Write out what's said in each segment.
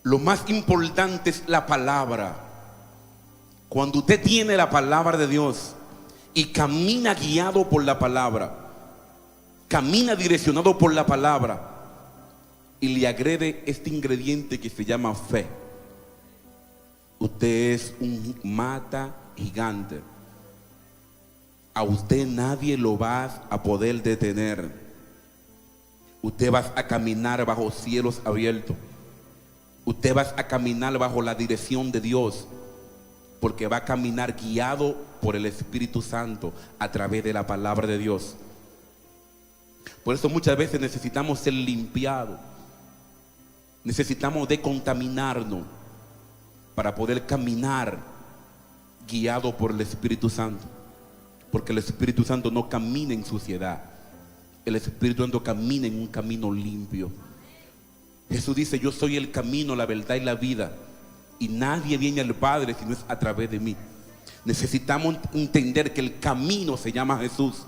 lo más importante es la palabra. Cuando usted tiene la palabra de Dios y camina guiado por la palabra, camina direccionado por la palabra, y le agrede este ingrediente que se llama fe, usted es un mata gigante. A usted nadie lo va a poder detener. Usted va a caminar bajo cielos abiertos. Usted va a caminar bajo la dirección de Dios, porque va a caminar guiado por el Espíritu Santo a través de la palabra de Dios. Por eso muchas veces necesitamos ser limpiados, necesitamos decontaminarnos para poder caminar guiado por el Espíritu Santo, porque el Espíritu Santo no camina en suciedad, el Espíritu Santo camina en un camino limpio. Jesús dice: yo soy el camino, la verdad y la vida, y nadie viene al Padre si no es a través de mí. Necesitamos entender que el camino se llama Jesús.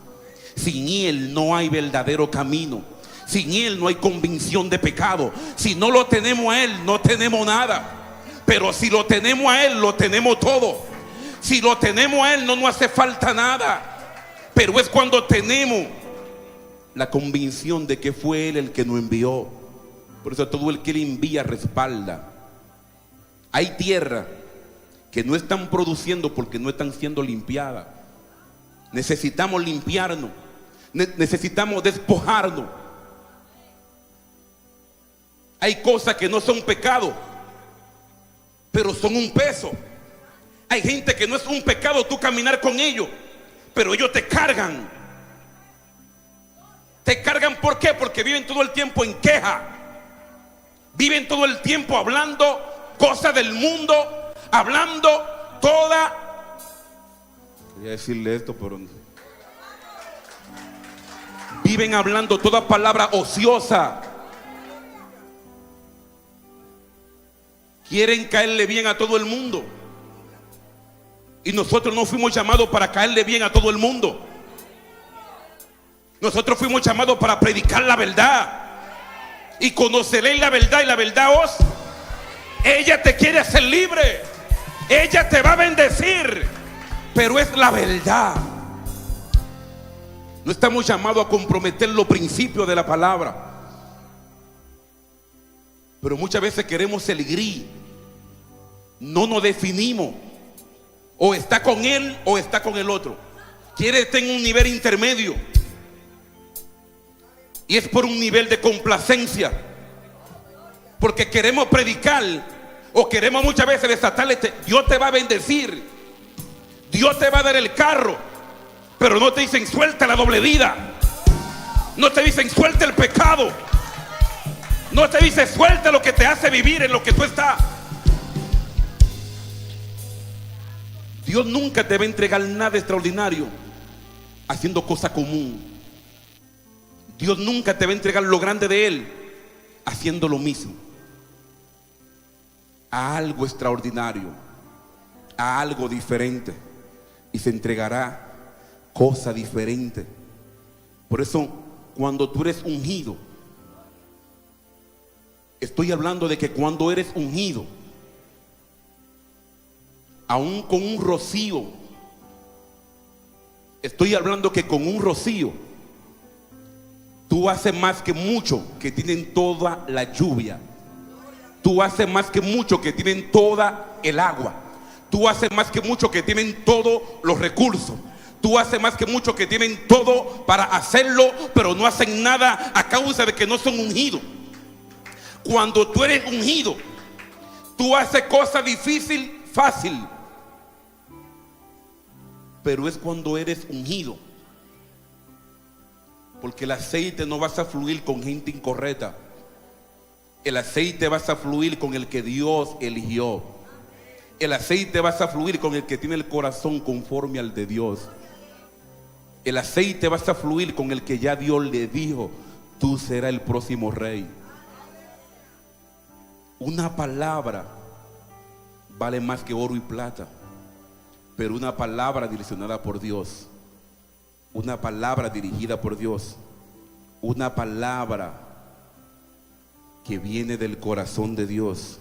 Sin Él no hay verdadero camino. Sin Él no hay convicción de pecado. Si no lo tenemos a Él, no tenemos nada. Pero si lo tenemos a Él, lo tenemos todo. Si lo tenemos a Él, no nos hace falta nada. Pero es cuando tenemos la convicción de que fue Él el que nos envió. Por eso todo el que Él envía respalda. Hay tierra que no están produciendo porque no están siendo limpiadas. Necesitamos limpiarnos, necesitamos despojarnos. Hay cosas que no son pecado, pero son un peso. Hay gente que no es un pecado tú caminar con ellos, pero ellos te cargan. Te cargan, ¿por qué? Porque viven todo el tiempo en queja. Viven todo el tiempo hablando cosas del mundo, hablando toda... Quería decirle esto, pero no. Viven hablando toda palabra ociosa. Quieren caerle bien a todo el mundo. Y nosotros no fuimos llamados para caerle bien a todo el mundo. Nosotros fuimos llamados para predicar la verdad. Y conoceréis la verdad, y la verdad os... Ella te quiere hacer libre. Ella te va a bendecir. Pero es la verdad. No estamos llamados a comprometer los principios de la palabra. Pero muchas veces queremos el gris. No nos definimos. O está con él o está con el otro. Quiere estar en un nivel intermedio. Y es por un nivel de complacencia. Porque queremos predicar, o queremos muchas veces desatarle: Dios te va a bendecir, Dios te va a dar el carro. Pero no te dicen: suelta la doble vida. No te dicen: suelta el pecado. No te dicen: suelta lo que te hace vivir en lo que tú estás. Dios nunca te va a entregar nada extraordinario haciendo cosa común. Dios nunca te va a entregar lo grande de Él haciendo lo mismo. A algo extraordinario, a algo diferente, y se entregará cosa diferente. Por eso, cuando tú eres ungido, estoy hablando de que cuando eres ungido, aún con un rocío, estoy hablando que con un rocío tú haces más que mucho que tienen toda la lluvia. Tú haces más que mucho que tienen toda el agua. Tú haces más que mucho que tienen todos los recursos. Tú haces más que mucho que tienen todo para hacerlo, pero no hacen nada a causa de que no son ungidos. Cuando tú eres ungido, tú haces cosas difíciles, fácil. Pero es cuando eres ungido. Porque el aceite no vas a fluir con gente incorrecta. El aceite vas a fluir con el que Dios eligió. El aceite vas a fluir con el que tiene el corazón conforme al de Dios. El aceite vas a fluir con el que ya Dios le dijo: tú serás el próximo rey. Una palabra vale más que oro y plata. Pero una palabra direccionada por Dios, una palabra dirigida por Dios, una palabra que viene del corazón de Dios,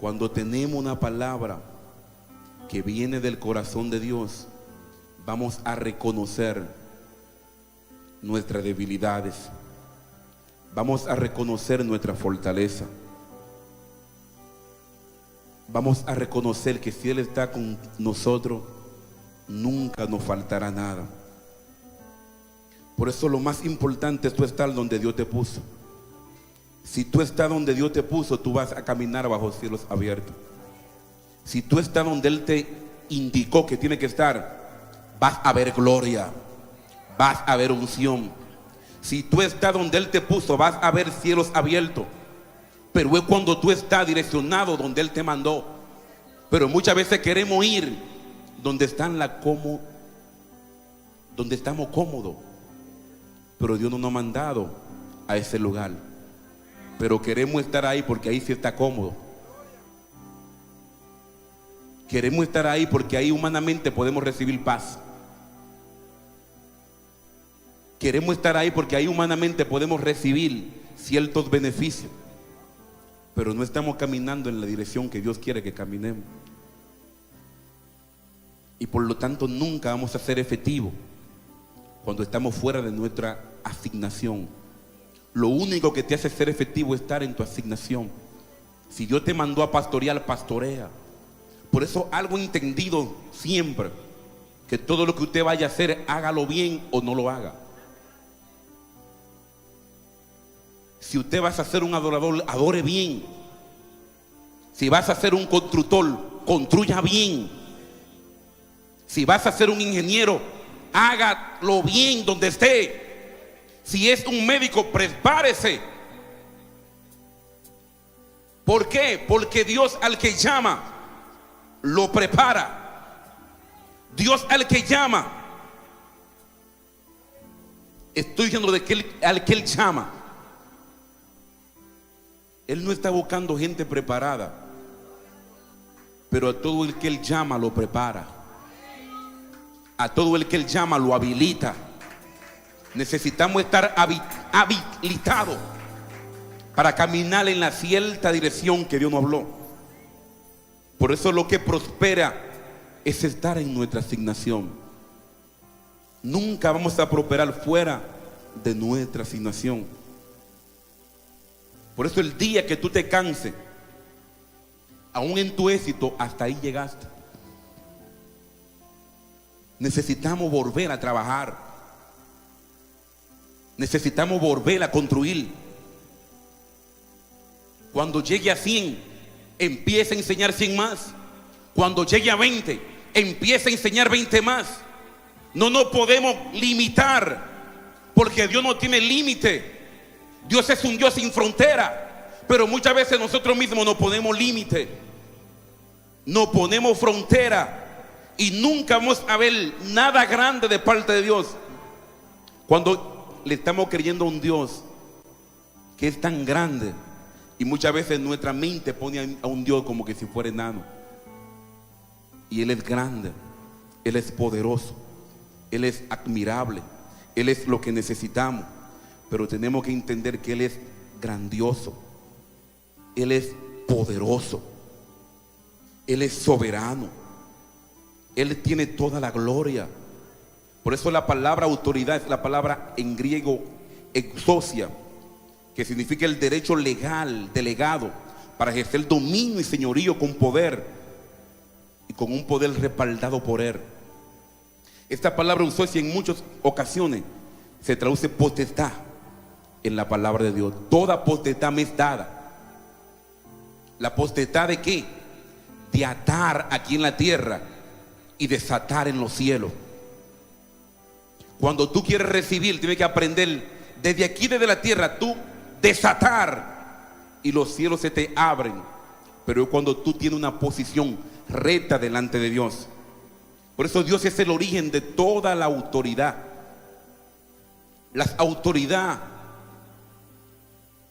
Cuando tenemos una palabra que viene del corazón de Dios, vamos a reconocer nuestras debilidades, vamos a reconocer nuestra fortaleza, vamos a reconocer que si Él está con nosotros, nunca nos faltará nada. Por eso lo más importante es tú estar donde Dios te puso. Si tú estás donde Dios te puso, tú vas a caminar bajo cielos abiertos. Si tú estás donde Él te indicó que tiene que estar, vas a ver gloria, vas a ver unción. Si tú estás donde Él te puso, vas a ver cielos abiertos. Pero es cuando tú estás direccionado donde Él te mandó. Pero muchas veces queremos ir donde donde estamos cómodos. Pero Dios no nos ha mandado a ese lugar. Pero queremos estar ahí porque ahí sí está cómodo. Queremos estar ahí porque ahí humanamente podemos recibir paz. Queremos estar ahí porque ahí humanamente podemos recibir ciertos beneficios. Pero no estamos caminando en la dirección que Dios quiere que caminemos. Y por lo tanto nunca vamos a ser efectivos cuando estamos fuera de nuestra asignación. Lo único que te hace ser efectivo es estar en tu asignación. Si Dios te mandó a pastorear, pastorea. Por eso algo entendido siempre, que todo lo que usted vaya a hacer, hágalo bien o no lo haga. Si usted va a ser un adorador, adore bien. Si vas a ser un constructor, construya bien. Si vas a ser un ingeniero, hágalo bien donde esté. Si es un médico, prepárese. ¿Por qué? Porque Dios al que llama, lo prepara. Dios al que llama, estoy diciendo de que al que Él llama, Él no está buscando gente preparada, pero a todo el que Él llama lo prepara. A todo el que Él llama lo habilita. Necesitamos estar habilitados para caminar en la cierta dirección que Dios nos habló. Por eso lo que prospera es estar en nuestra asignación. Nunca vamos a prosperar fuera de nuestra asignación. Por eso el día que tú te canses, aún en tu éxito, hasta ahí llegaste. Necesitamos volver a trabajar. Necesitamos volver a construir. Cuando llegue a 100, empiece a enseñar 100 más. Cuando llegue a 20, empiece a enseñar 20 más. No nos podemos limitar, porque Dios no tiene límite. Dios es un Dios sin frontera. Pero muchas veces nosotros mismos nos ponemos límite, nos ponemos frontera, y nunca vamos a ver nada grande de parte de Dios cuando le estamos creyendo a un Dios que es tan grande. Y muchas veces nuestra mente pone a un Dios como que si fuera enano. Y Él es grande, Él es poderoso, Él es admirable, Él es lo que necesitamos. Pero tenemos que entender que Él es grandioso, Él es poderoso, Él es soberano, Él tiene toda la gloria. Por eso la palabra autoridad es la palabra en griego exousia, que significa el derecho legal, delegado, para ejercer dominio y señorío con poder, y con un poder respaldado por Él. Esta palabra exousia en muchas ocasiones se traduce potestad en la palabra de Dios. Toda potestad me es dada. ¿La potestad de qué? De atar aquí en la tierra y desatar en los cielos. Cuando tú quieres recibir, tienes que aprender desde aquí, desde la tierra, tú desatar y los cielos se te abren. Pero es cuando tú tienes una posición recta delante de Dios. Por eso Dios es el origen de toda la autoridad. La autoridad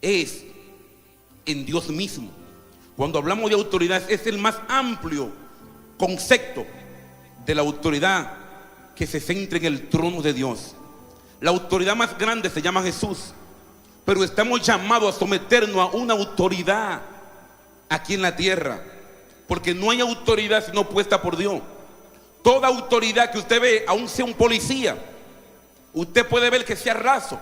es en Dios mismo. Cuando hablamos de autoridad, es el más amplio concepto de la autoridad que se centra en el trono de Dios. La autoridad más grande se llama Jesús, pero estamos llamados a someternos a una autoridad aquí en la tierra, porque no hay autoridad sino puesta por Dios. Toda autoridad que usted ve, aun sea un policía, usted puede ver que sea raso,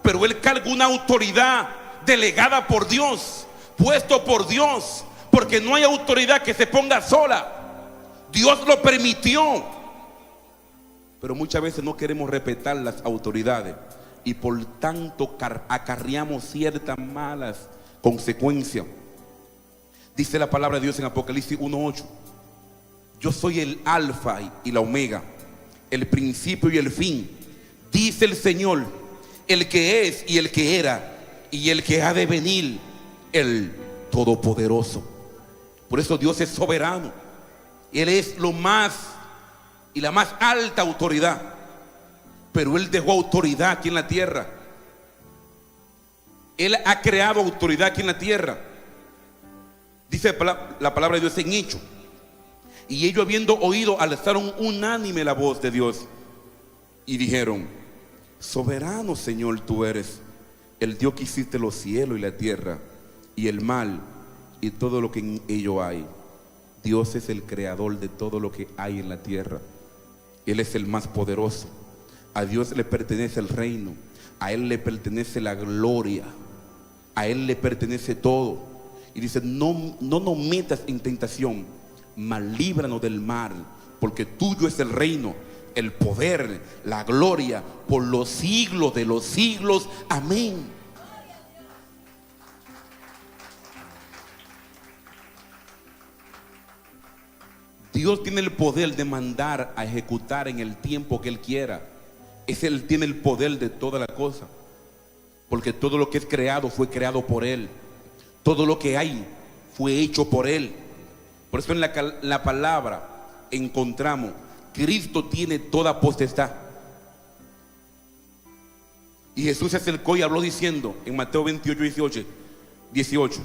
pero él carga una autoridad delegada por Dios, puesto por Dios, porque no hay autoridad que se ponga sola. Dios lo permitió. Pero muchas veces no queremos respetar las autoridades y por tanto acarreamos ciertas malas consecuencias. Dice la palabra de Dios en Apocalipsis 1:8: yo soy el alfa y la omega, el principio y el fin, dice el Señor, el que es y el que era y el que ha de venir, el Todopoderoso. Por eso Dios es soberano. Él es lo más y la más alta autoridad, pero Él dejó autoridad aquí en la tierra. Él ha creado autoridad aquí en la tierra. Dice la palabra de Dios en Hechos: y ellos, habiendo oído, alzaron unánime la voz de Dios y dijeron: soberano Señor tú eres, el Dios que hiciste los cielos y la tierra y el mar y todo lo que en ello hay. Dios es el creador de todo lo que hay en la tierra. Él es el más poderoso. A Dios le pertenece el reino, a Él le pertenece la gloria, a Él le pertenece todo. Y dice: no nos metas en tentación, mas líbranos del mal, porque tuyo es el reino, el poder, la gloria, por los siglos de los siglos. Amén. Dios tiene el poder de mandar a ejecutar en el tiempo que Él quiera. Él tiene el poder de toda la cosa, porque todo lo que es creado fue creado por Él. Todo lo que hay fue hecho por Él. Por eso en la palabra encontramos: Cristo tiene toda potestad. Y Jesús se acercó y habló diciendo en Mateo 28:18: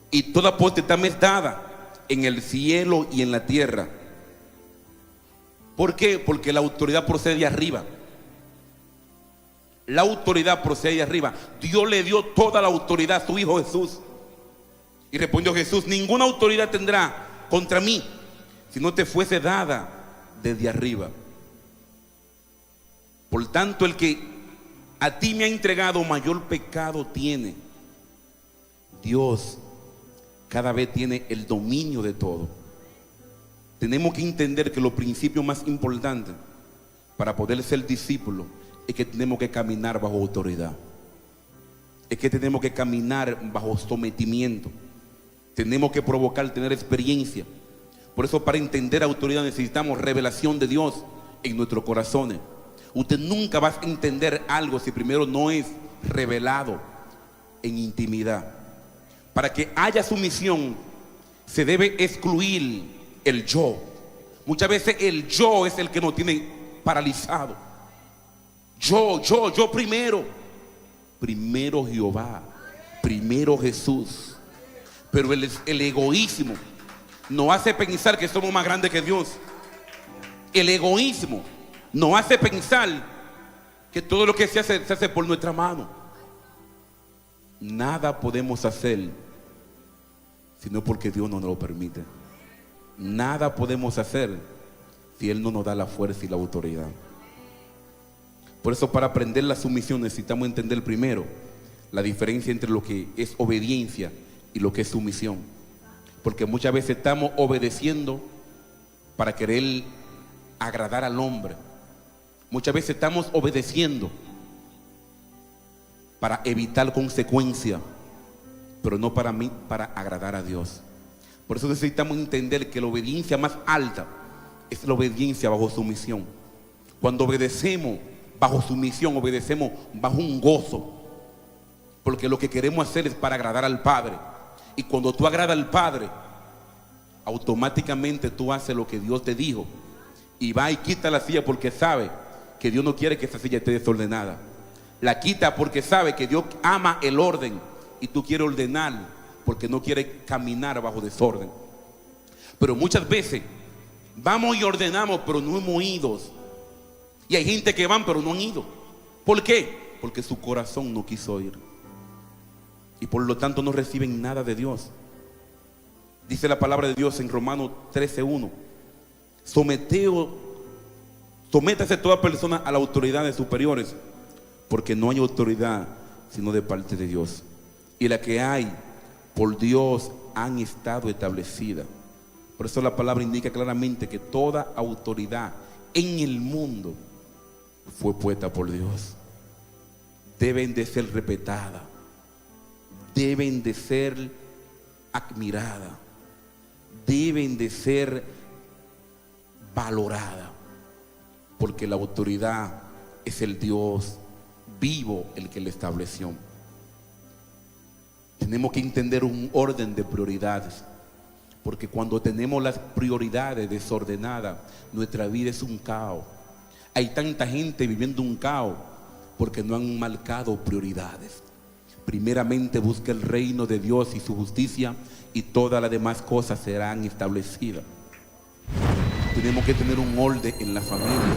y toda potestad me es dada en el cielo y en la tierra. ¿Por qué? Porque la autoridad procede de arriba. La autoridad procede de arriba. Dios le dio toda la autoridad a su Hijo Jesús. Y respondió Jesús: ninguna autoridad tendrá contra mí si no te fuese dada desde arriba. Por tanto, el que a ti me ha entregado, mayor pecado tiene. Dios cada vez tiene el dominio de todo. Tenemos que entender que los principios más importantes para poder ser discípulos es que tenemos que caminar bajo autoridad. Es que tenemos que caminar bajo sometimiento. Tenemos que provocar, tener experiencia. Por eso, para entender autoridad necesitamos revelación de Dios en nuestros corazones. Usted nunca va a entender algo si primero no es revelado en intimidad. Para que haya sumisión se debe excluir el yo. Muchas veces el yo es el que nos tiene paralizado. Yo primero. Primero Jehová, primero Jesús. Pero el egoísmo nos hace pensar que somos más grandes que Dios. El egoísmo nos hace pensar que todo lo que se hace por nuestra mano. Nada podemos hacer sino porque Dios no nos lo permite. Nada podemos hacer si Él no nos da la fuerza y la autoridad. Por eso, para aprender la sumisión necesitamos entender primero la diferencia entre lo que es obediencia y lo que es sumisión. Porque muchas veces estamos obedeciendo para querer agradar al hombre. Muchas veces estamos obedeciendo para evitar consecuencias, pero no para agradar a Dios. Por eso necesitamos entender que la obediencia más alta es la obediencia bajo sumisión. Cuando obedecemos bajo sumisión, obedecemos bajo un gozo, porque lo que queremos hacer es para agradar al Padre. Y cuando tú agradas al Padre, automáticamente tú haces lo que Dios te dijo, y va y quita la silla porque sabe que Dios no quiere que esa silla esté desordenada. La quita porque sabe que Dios ama el orden, y tú quieres ordenar porque no quieres caminar bajo desorden. Pero muchas veces vamos y ordenamos, pero no hemos ido. Y hay gente que van pero no han ido. ¿Por qué? Porque su corazón no quiso ir, y por lo tanto no reciben nada de Dios. Dice la palabra de Dios en Romanos 13:1. Sométase toda persona a las autoridades superiores, porque no hay autoridad sino de parte de Dios. Y la que hay por Dios han estado establecidas. Por eso la palabra indica claramente que toda autoridad en el mundo fue puesta por Dios. Deben de ser respetadas, deben de ser admiradas, deben de ser valoradas, porque la autoridad es el Dios vivo el que la estableció. Tenemos que entender un orden de prioridades, porque cuando tenemos las prioridades desordenadas, nuestra vida es un caos. Hay tanta gente viviendo un caos porque no han marcado prioridades. Primeramente busca el reino de Dios y su justicia, y todas las demás cosas serán establecidas. Tenemos que tener un orden en la familia.